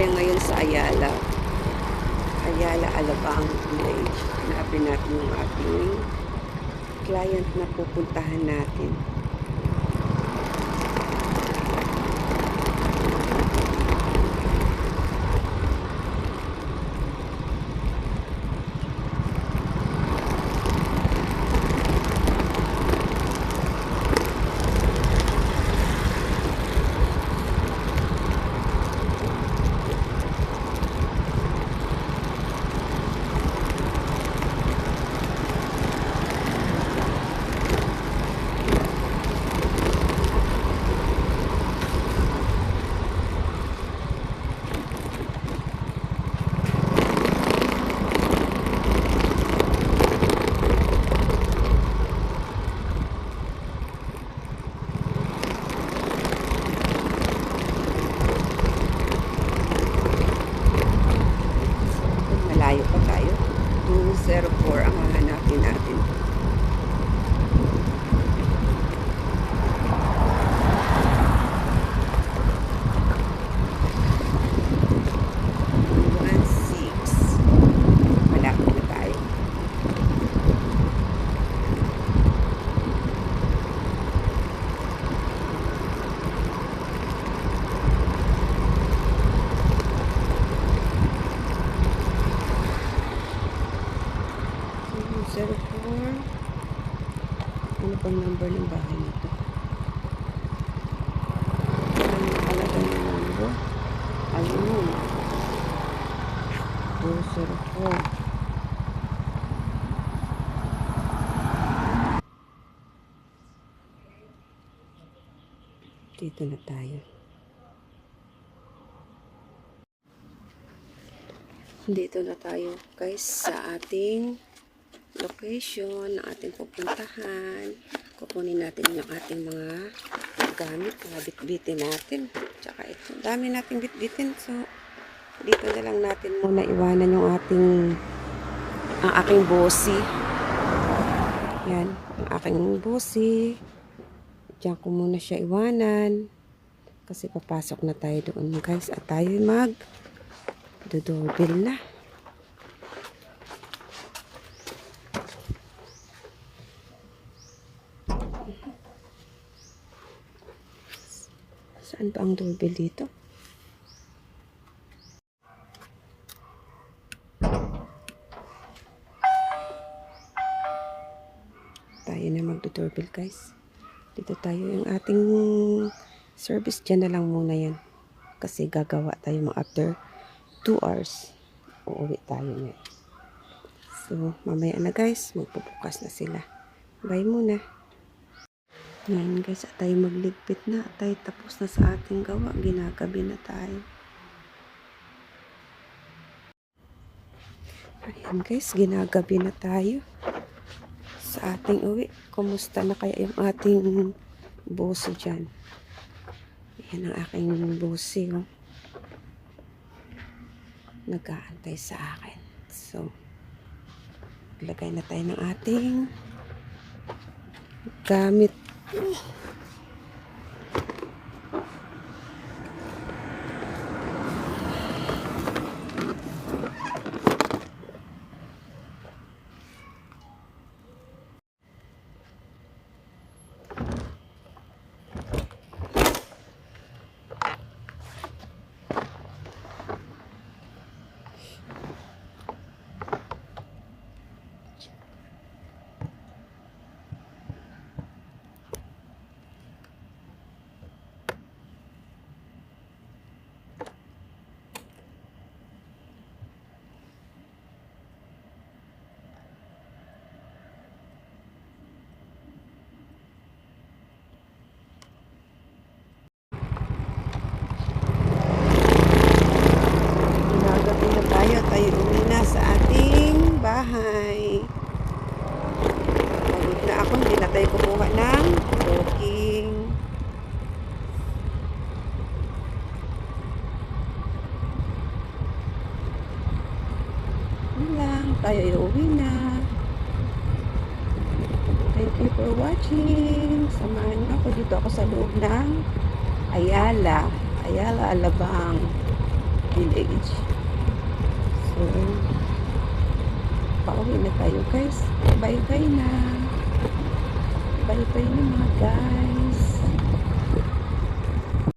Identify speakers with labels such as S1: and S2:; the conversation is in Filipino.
S1: tayo ngayon sa Ayala. Ayala Alabang Village. Hanapin natin yung ating client na pupuntahan natin. Malayo pa tayo. 204 ang hahanapin natin. Ano pang number ng bahay nito? Ano talaga yung number? Ayun. 204. Dito na tayo. Dito na tayo guys sa ating location na ating pupuntahan. Kukunin natin yung ating mga gamit, mga bitbitin natin. Tsaka ito, dami nating bitbitin. So, dito na lang natin muna iwanan yung ang aking bossy. Yan, ang aking bossy. Diyan ko muna siya iwanan. Kasi papasok na tayo doon guys. At tayo doorbell na. Saan ba ang doorbell dito? Tayo na magdo-doorbell guys. Dito tayo yung ating service. Dyan na lang muna yan. Kasi gagawa tayo mga after 2 hours. Uuwi tayo ngayon. So, mamaya na guys. Magpupukas na sila. Bye muna. Ngayon guys, at tayo magligpit na. At tayo tapos na sa ating gawa. Ginagabi na tayo. Ayan guys, ginagabi na tayo sa ating uwi. Kumusta na kaya yung ating boso dyan? Ayan ang aking bosi. Oh. Nag-aantay sa akin. So, lagay na tayo ng ating gamit. Tayo uwi na sa ating bahay. Pagod na ako, hindi na tayo kumuha ng booking. Yun lang, tayo uwi na. Thank you for watching. Samahan niyo ako dito ako sa loob ng Ayala Alabang. village. So, pauwi na tayo guys. Bye-bye na. Bye-bye na mga guys.